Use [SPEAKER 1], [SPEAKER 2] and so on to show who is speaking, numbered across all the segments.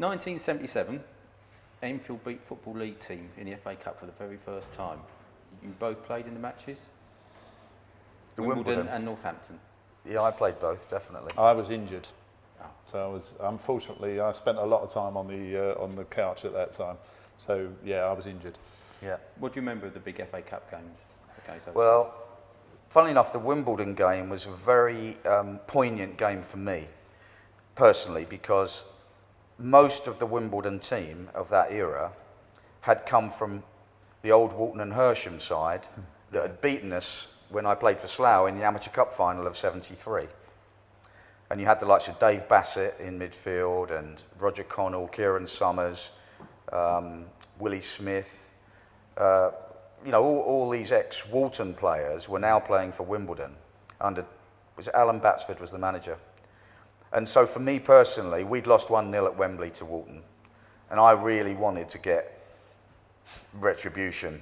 [SPEAKER 1] 1977, Enfield beat Football League team in the FA Cup for the very first time. You both played in the matches?
[SPEAKER 2] The
[SPEAKER 1] Wimbledon and Northampton.
[SPEAKER 2] Yeah, I played both, definitely.
[SPEAKER 3] I was injured. So unfortunately, I spent a lot of time on the couch at that time. So yeah, I was injured.
[SPEAKER 2] Yeah.
[SPEAKER 1] What do you remember of the big FA Cup games?
[SPEAKER 2] Well, funnily enough, the Wimbledon game was a very poignant game for me, personally, because most of the Wimbledon team of that era had come from the old Walton and Hersham side that had beaten us when I played for Slough in the Amateur Cup final of '73. And you had the likes of Dave Bassett in midfield and Roger Connell, Kieran Summers, Willie Smith. You know, all these ex-Walton players were now playing for Wimbledon. Was it Alan Batsford was the manager. And so for me personally, we'd lost 1-0 at Wembley to Walton. And I really wanted to get retribution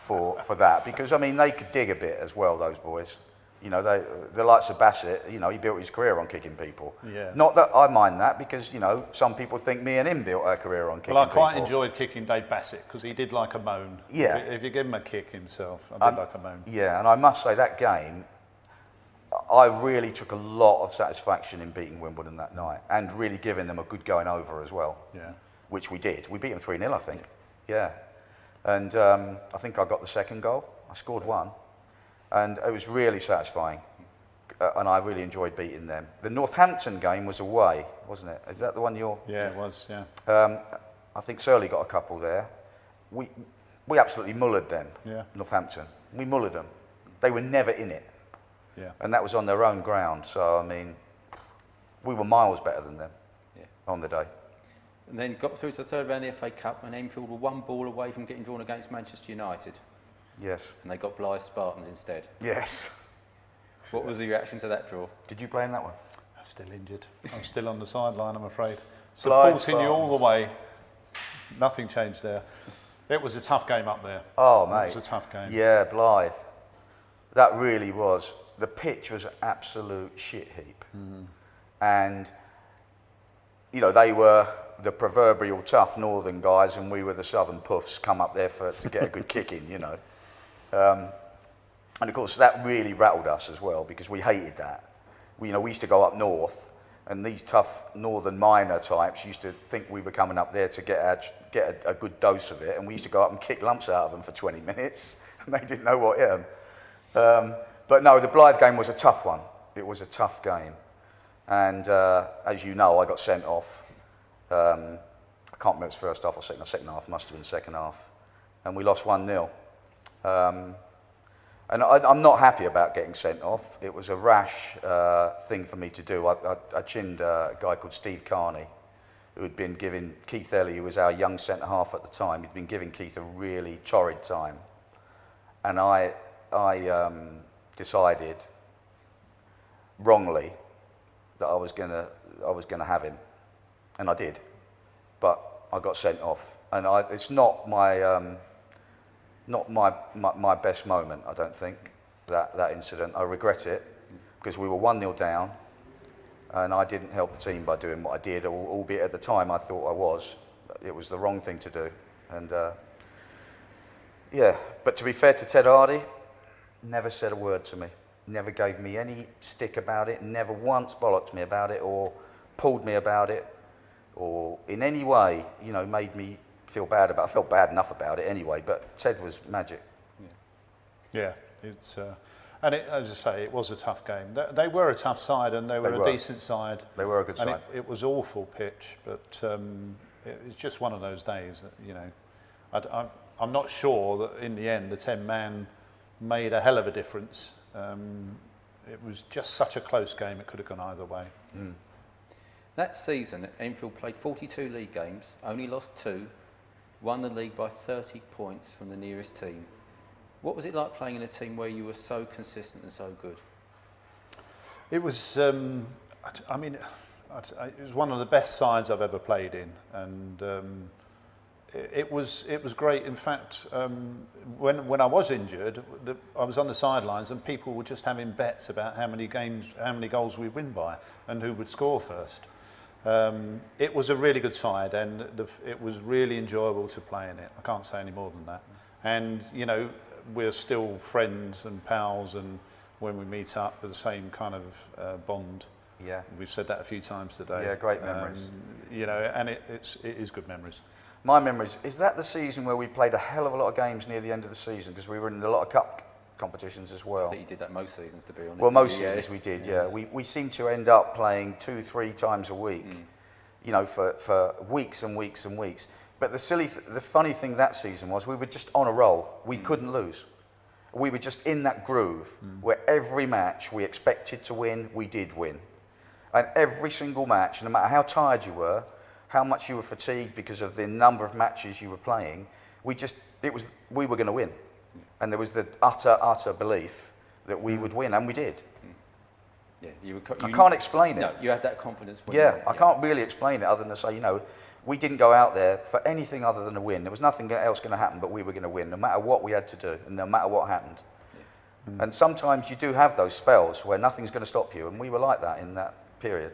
[SPEAKER 2] for that. Because, I mean, they could dig a bit as well, those boys. You know, the likes of Bassett, you know, he built his career on kicking people.
[SPEAKER 3] Yeah.
[SPEAKER 2] Not that I mind that, because, you know, some people think me and him built our career on kicking people.
[SPEAKER 3] Well, I quite enjoyed kicking Dave Bassett, because he did like a moan.
[SPEAKER 2] Yeah.
[SPEAKER 3] If you give him a kick himself, I did like a moan.
[SPEAKER 2] Yeah, and I must say that game, I really took a lot of satisfaction in beating Wimbledon that night, and really giving them a good going over as well.
[SPEAKER 3] Yeah.
[SPEAKER 2] Which we did. We beat them 3-0, I think. Yeah. And I think I got the second goal. I scored one. And it was really satisfying, and I really enjoyed beating them. The Northampton game was away, wasn't it? Is that the one you're...
[SPEAKER 3] Yeah, it was, yeah.
[SPEAKER 2] I think Surley got a couple there. We absolutely mullered them,
[SPEAKER 3] yeah.
[SPEAKER 2] Northampton. We mullered them. They were never in it.
[SPEAKER 3] Yeah.
[SPEAKER 2] And that was on their own ground, so, I mean, we were miles better than them on the day.
[SPEAKER 1] And then got through to the third round of the FA Cup, and Enfield were one ball away from getting drawn against Manchester United.
[SPEAKER 2] Yes.
[SPEAKER 1] And they got Blyth Spartans instead.
[SPEAKER 2] Yes.
[SPEAKER 1] What was the reaction to that draw?
[SPEAKER 2] Did you play in that one?
[SPEAKER 3] I'm still injured. I'm still on the sideline, I'm afraid.
[SPEAKER 2] Blyth
[SPEAKER 3] Supporting you all the way. Nothing changed there. It was a tough game up there.
[SPEAKER 2] Oh, mate.
[SPEAKER 3] It was a tough game.
[SPEAKER 2] Yeah, Blyth. That really was. The pitch was an absolute shit heap. And, you know, they were the proverbial tough northern guys, and we were the southern puffs come up there to get a good kick in, you know. And of course that really rattled us as well, because we hated that. We used to go up north, and these tough northern miner types used to think we were coming up there to get a good dose of it, and we used to go up and kick lumps out of them for 20 minutes, and they didn't know what hit them. But no, the Blyth game was a tough one. It was a tough game. And as you know, I got sent off. I can't remember if it was first half or second half, must have been second half. And we lost 1-0. And I'm not happy about getting sent off. It was a rash thing for me to do. I chinned a guy called Steve Carney, who had been giving Keith Ellie, who was our young centre-half at the time, he'd been giving Keith a really torrid time. And I decided, wrongly, that I was gonna have him. And I did, but I got sent off, and it's not my best moment. I don't think that incident. I regret it, because we were 1-0 down, and I didn't help the team by doing what I did. Albeit at the time I thought I was. It was the wrong thing to do, and yeah. But to be fair to Ted Hardy, never said a word to me. Never gave me any stick about it. Never once bollocked me about it or pulled me about it, or in any way, you know, made me feel bad about it. I felt bad enough about it anyway, but Ted was magic.
[SPEAKER 3] Yeah, it's, and as I say, it was a tough game. They were a tough side, and they were a decent side.
[SPEAKER 2] They were a good side.
[SPEAKER 3] It was awful pitch, but it's just one of those days, you know. I'm not sure that in the end the 10-man made a hell of a difference. It was just such a close game, it could have gone either way.
[SPEAKER 1] That season, Enfield played 42 league games, only lost 2, won the league by 30 points from the nearest team. What was it like playing in a team where you were so consistent and so good?
[SPEAKER 3] It was, I mean, it was one of the best sides I've ever played in, and it was great. In fact, when I was injured, I was on the sidelines, and people were just having bets about how many goals we'd win by, and who would score first. It was a really good side, and it was really enjoyable to play in it. I can't say any more than that. And, you know, we're still friends and pals, and when we meet up, we're the same kind of bond.
[SPEAKER 2] Yeah.
[SPEAKER 3] We've said that a few times today.
[SPEAKER 2] Yeah, great memories.
[SPEAKER 3] You know, and it is good memories.
[SPEAKER 2] My memories, is that the season where we played a hell of a lot of games near the end of the season, because we were in a lot of cup competitions as well?
[SPEAKER 1] I think you did that most seasons, to be honest.
[SPEAKER 2] Well, most seasons we did, yeah. We seemed to end up playing 2-3 times a week, you know, for weeks and weeks and weeks. But the funny thing that season was we were just on a roll. We couldn't lose. We were just in that groove where every match we expected to win, we did win. And every single match, no matter how tired you were, how much you were fatigued because of the number of matches you were playing, we were going to win. And there was the utter belief that we would win, and we did.
[SPEAKER 1] Yeah,
[SPEAKER 2] I can't explain it.
[SPEAKER 1] No, you have that confidence. When
[SPEAKER 2] I can't really explain it other than to say, you know, we didn't go out there for anything other than a win. There was nothing else going to happen, but we were going to win, no matter what we had to do, and no matter what happened. Yeah. And sometimes you do have those spells where nothing's going to stop you, and we were like that in that period.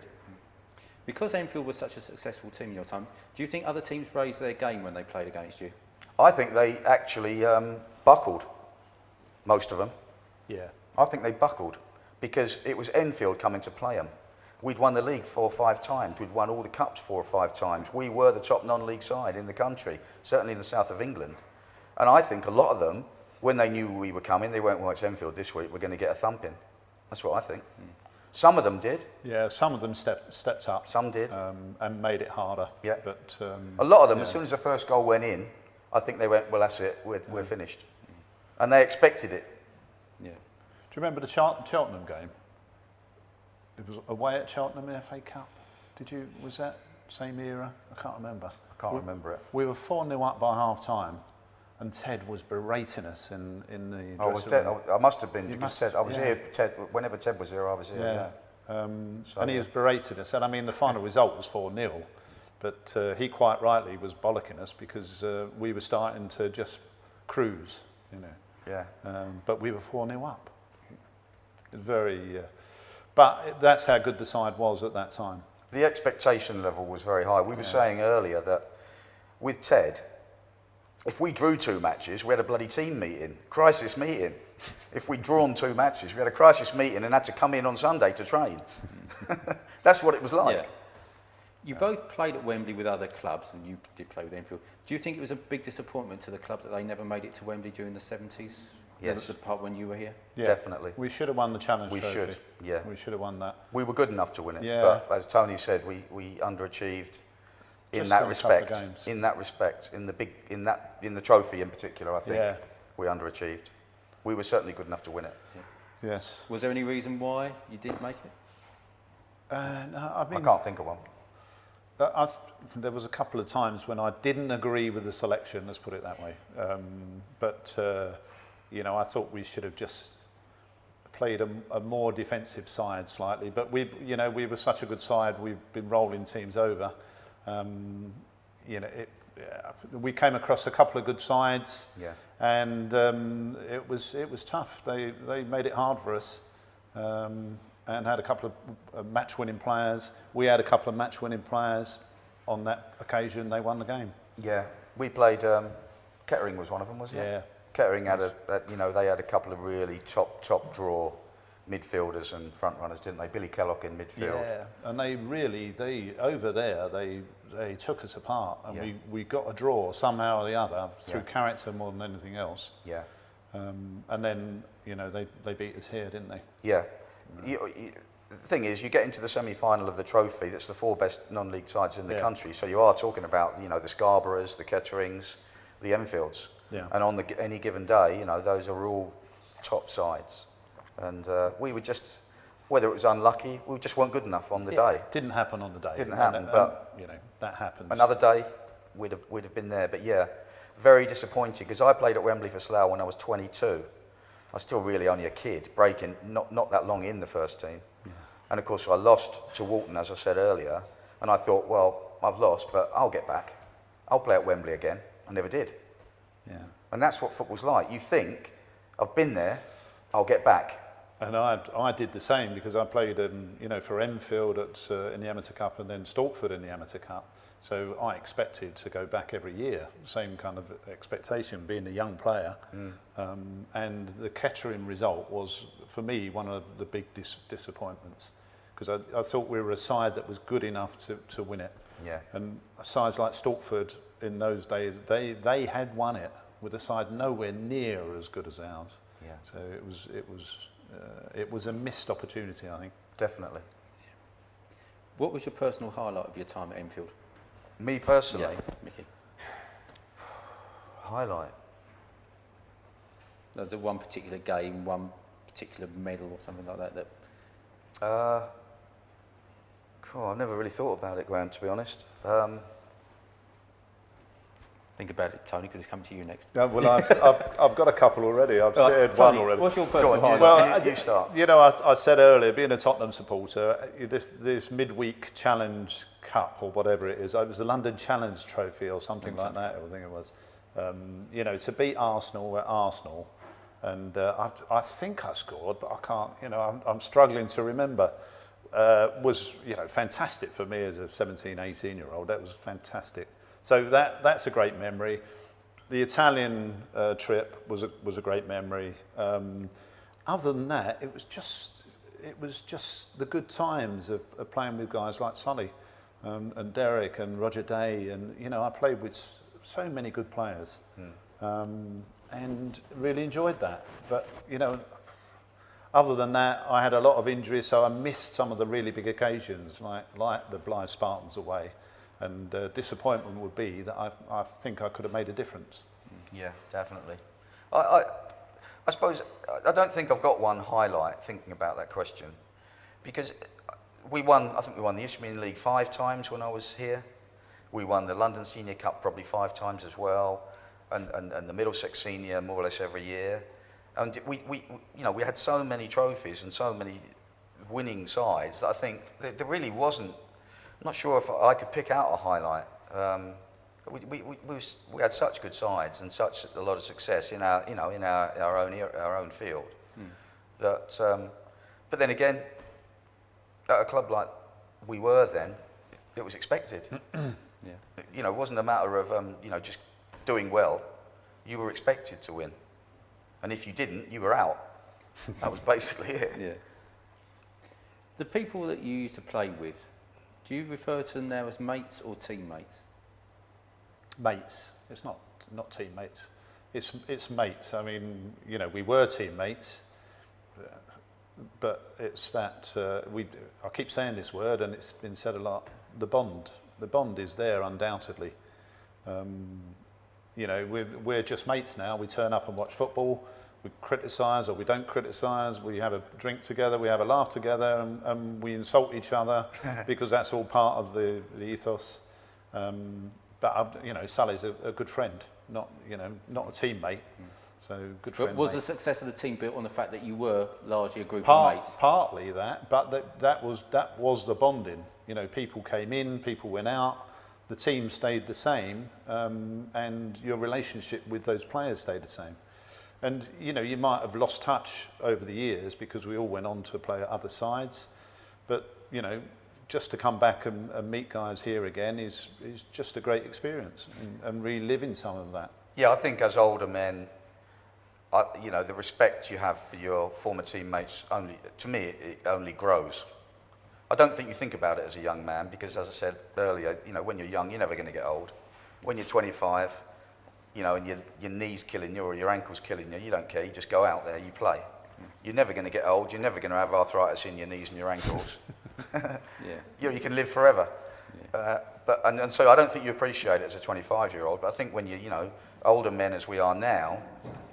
[SPEAKER 1] Because Enfield was such a successful team in your time, do you think other teams raised their game when they played against you?
[SPEAKER 2] I think they actually buckled, most of them.
[SPEAKER 3] Yeah.
[SPEAKER 2] I think they buckled because it was Enfield coming to play them. We'd won the league 4 or 5 times. We'd won all the cups 4 or 5 times. We were the top non-league side in the country, certainly in the south of England. And I think a lot of them, when they knew we were coming, they went, well, it's Enfield this week, we're going to get a thumping. That's what I think. Some of them did.
[SPEAKER 3] Yeah, some of them stepped up.
[SPEAKER 2] Some did.
[SPEAKER 3] And made it harder.
[SPEAKER 2] Yeah.
[SPEAKER 3] But
[SPEAKER 2] a lot of them, as soon as the first goal went in, I think they went, well, that's it, we're finished. And they expected it.
[SPEAKER 1] Yeah.
[SPEAKER 3] Do you remember the Cheltenham game? It was away at Cheltenham in the FA Cup. Was that same era? I can't remember.
[SPEAKER 2] I can't remember it.
[SPEAKER 3] We were 4-0 up by half time, and Ted was berating us in the dressing room.
[SPEAKER 2] I must have been, because
[SPEAKER 3] must,
[SPEAKER 2] I was here, whenever Ted was here, I was here.
[SPEAKER 3] Yeah.
[SPEAKER 2] So,
[SPEAKER 3] and he was berating us, and I mean the final result was 4-0, but he quite rightly was bollocking us because we were starting to just cruise, you know.
[SPEAKER 2] Yeah.
[SPEAKER 3] But we were 4-0 up. It was very... but that's how good the side was at that time.
[SPEAKER 2] The expectation level was very high. We were saying earlier that with Ted, if we drew 2 matches, we had a bloody team meeting, crisis meeting. If we'd drawn 2 matches, we had a crisis meeting and had to come in on Sunday to train. That's what it was like.
[SPEAKER 1] Yeah. You both played at Wembley with other clubs, and you did play with Enfield. Do you think it was a big disappointment to the club that they never made it to Wembley during the 70s?
[SPEAKER 2] Yes.
[SPEAKER 1] The part when you were here?
[SPEAKER 3] Yeah,
[SPEAKER 2] definitely.
[SPEAKER 3] We should have won the Challenge Trophy.
[SPEAKER 2] We should, yeah.
[SPEAKER 3] We should have won that.
[SPEAKER 2] We were good enough to win it,
[SPEAKER 3] Yeah.
[SPEAKER 2] but as Tony said, we underachieved in
[SPEAKER 3] Just
[SPEAKER 2] that
[SPEAKER 3] on a couple of
[SPEAKER 2] respect.
[SPEAKER 3] games.
[SPEAKER 2] In that respect, in the trophy in particular, I think
[SPEAKER 3] Yeah.
[SPEAKER 2] we underachieved. We were certainly good enough to win it.
[SPEAKER 1] Yeah.
[SPEAKER 3] Yes.
[SPEAKER 1] Was there any reason why you didn't make it?
[SPEAKER 3] No, I
[SPEAKER 2] I
[SPEAKER 3] mean,
[SPEAKER 2] can't think of one.
[SPEAKER 3] there was a couple of times when I didn't agree with the selection, let's put it that way. But you know, I thought we should have just played a more defensive side slightly. But we were such a good side. We've been rolling teams over. You know, we came across a couple of good sides.
[SPEAKER 2] Yeah.
[SPEAKER 3] And it was tough. They made it hard for us. And had a couple of match-winning players. We had a couple of match-winning players. On that occasion, they won the game.
[SPEAKER 2] Yeah, we played. Kettering was one of them, wasn't it?
[SPEAKER 3] Yeah.
[SPEAKER 2] Kettering had they had a couple of really top draw midfielders and front runners, didn't they? Billy Kellock in midfield.
[SPEAKER 3] Yeah, and they over there they took us apart, and we got a draw somehow or the other through character more than anything else.
[SPEAKER 2] Yeah.
[SPEAKER 3] And then they beat us here, didn't they?
[SPEAKER 2] Yeah. The thing is, you get into the semi-final of the trophy. That's the 4 best non-league sides in the country. So you are talking about the Scarboroughs, the Ketterings, the Enfields. Yeah. And on any given day, those are all top sides. And we were just, whether it was unlucky, we just weren't good enough on the day.
[SPEAKER 3] Didn't happen on the day.
[SPEAKER 2] Didn't happen, but
[SPEAKER 3] that happens.
[SPEAKER 2] Another day, we'd have been there. But yeah, very disappointing because I played at Wembley for Slough when I was 22. I was still really only a kid, breaking not that long in the first team. Yeah. And of course I lost to Walton, as I said earlier, and I thought, well, I've lost, but I'll get back. I'll play at Wembley again. I never did. Yeah. And that's what football's like. You think, I've been there, I'll get back.
[SPEAKER 3] And I did the same because I played for Enfield in the Amateur Cup and then Stortford in the Amateur Cup. So I expected to go back every year, same kind of expectation, being a young player. And the Kettering result was, for me, one of the big disappointments, because I thought we were a side that was good enough to win it.
[SPEAKER 2] Yeah.
[SPEAKER 3] And sides like Stortford in those days, they had won it with a side nowhere near as good as ours.
[SPEAKER 2] Yeah.
[SPEAKER 3] So it was a missed opportunity, I think.
[SPEAKER 2] Definitely.
[SPEAKER 1] What was your personal highlight of your time at Enfield?
[SPEAKER 2] Me personally,
[SPEAKER 1] Yeah, Mickey.
[SPEAKER 2] highlight.
[SPEAKER 1] Was there one particular game, one particular medal or something like that?
[SPEAKER 2] Cool, I've never really thought about it, Graham, to be honest.
[SPEAKER 1] Think about it, Tony, because it's coming to you next.
[SPEAKER 3] Yeah, well, I've got a couple already. I've shared
[SPEAKER 1] Tony,
[SPEAKER 3] one already.
[SPEAKER 1] What's your personal
[SPEAKER 2] on,
[SPEAKER 1] highlight?
[SPEAKER 3] Well,
[SPEAKER 2] you start.
[SPEAKER 3] You know, I said earlier, being a Tottenham supporter, this midweek challenge cup or whatever it is, it was the London Challenge Trophy or something like that. I think it was. To beat Arsenal at Arsenal, and I think I scored, but I can't. I'm struggling to remember. Was fantastic for me as a 17, 18-year-old. That was fantastic. So that's a great memory. The Italian trip was a great memory. Other than that, it was just the good times of playing with guys like Sully and Derek and Roger Day, and I played with so many good players, and really enjoyed that. But other than that, I had a lot of injuries, so I missed some of the really big occasions, like the Blyth Spartans away. And disappointment would be that I think I could have made a difference.
[SPEAKER 2] Yeah, definitely. I suppose, I don't think I've got one highlight thinking about that question, because I think we won the Isthmian League 5 times when I was here. We won the London Senior Cup probably 5 times as well, and the Middlesex Senior more or less every year. And we had so many trophies and so many winning sides that I think there really wasn't. I'm not sure if I could pick out a highlight. We had such good sides and such a lot of success in our own field. That, but then again, at a club like we were then, it was expected.
[SPEAKER 1] Yeah.
[SPEAKER 2] It wasn't a matter of just doing well. You were expected to win, and if you didn't, you were out. That was basically it.
[SPEAKER 1] Yeah. The people that you used to play with, do you refer to them now as mates or teammates?
[SPEAKER 3] Mates. It's not teammates. It's mates. I mean, we were teammates, but it's that I keep saying this word, and it's been said a lot. The bond. The bond is there undoubtedly. We're just mates now. We turn up and watch football. We criticise or we don't criticise, we have a drink together, we have a laugh together, and we insult each other because that's all part of the ethos. But Sully's a good friend, not a teammate. So good friend.
[SPEAKER 1] But was
[SPEAKER 3] mate.
[SPEAKER 1] the success of the team built on the fact that you were largely a group of mates?
[SPEAKER 3] Partly that, but that was the bonding. People came in, people went out, the team stayed the same, and your relationship with those players stayed the same. And you might have lost touch over the years because we all went on to play at other sides, but just to come back and meet guys here again is just a great experience, and reliving some of that.
[SPEAKER 2] Yeah, I think as older men, the respect you have for your former teammates it only grows. I don't think you think about it as a young man because, as I said earlier, when you're young, you're never going to get old. When you're 25. And your knee's killing you or your ankle's killing you, you don't care, you just go out there, you play. You're never going to get old, you're never going to have arthritis in your knees and your ankles. You can live forever. Yeah. So I don't think you appreciate it as a 25-year-old, but I think when you're older men as we are now,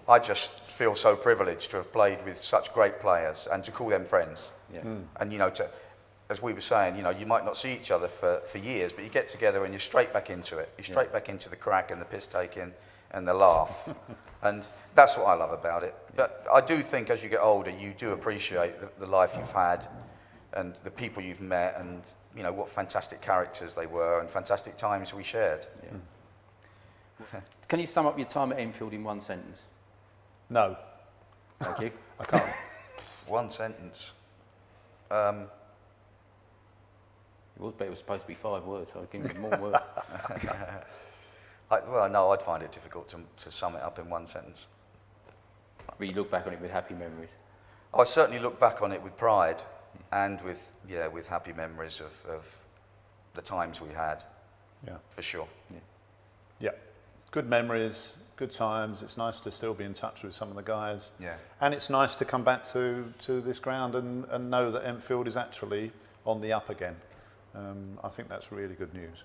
[SPEAKER 2] I just feel so privileged to have played with such great players and to call them friends.
[SPEAKER 1] Yeah.
[SPEAKER 2] And as we were saying, you might not see each other for years, but you get together and you're straight back into it. You're straight back into the crack and the piss taking and the laugh. And that's what I love about it. But I do think as you get older, you do appreciate the life you've had and the people you've met and, what fantastic characters they were and fantastic times we shared.
[SPEAKER 1] Yeah. Can you sum up your time at Enfield in one sentence?
[SPEAKER 3] No.
[SPEAKER 1] Thank you.
[SPEAKER 3] I can't.
[SPEAKER 2] One sentence.
[SPEAKER 1] It was supposed to be 5 words, so I'd give you more words.
[SPEAKER 2] No, I'd find it difficult to sum it up in one sentence.
[SPEAKER 1] But you look back on it with happy memories.
[SPEAKER 2] I certainly look back on it with pride and with happy memories of the times we had.
[SPEAKER 3] Yeah.
[SPEAKER 2] For sure.
[SPEAKER 3] Yeah. Good memories, good times. It's nice to still be in touch with some of the guys.
[SPEAKER 2] Yeah.
[SPEAKER 3] And it's nice to come back to this ground and know that Enfield is actually on the up again. I think that's really good news.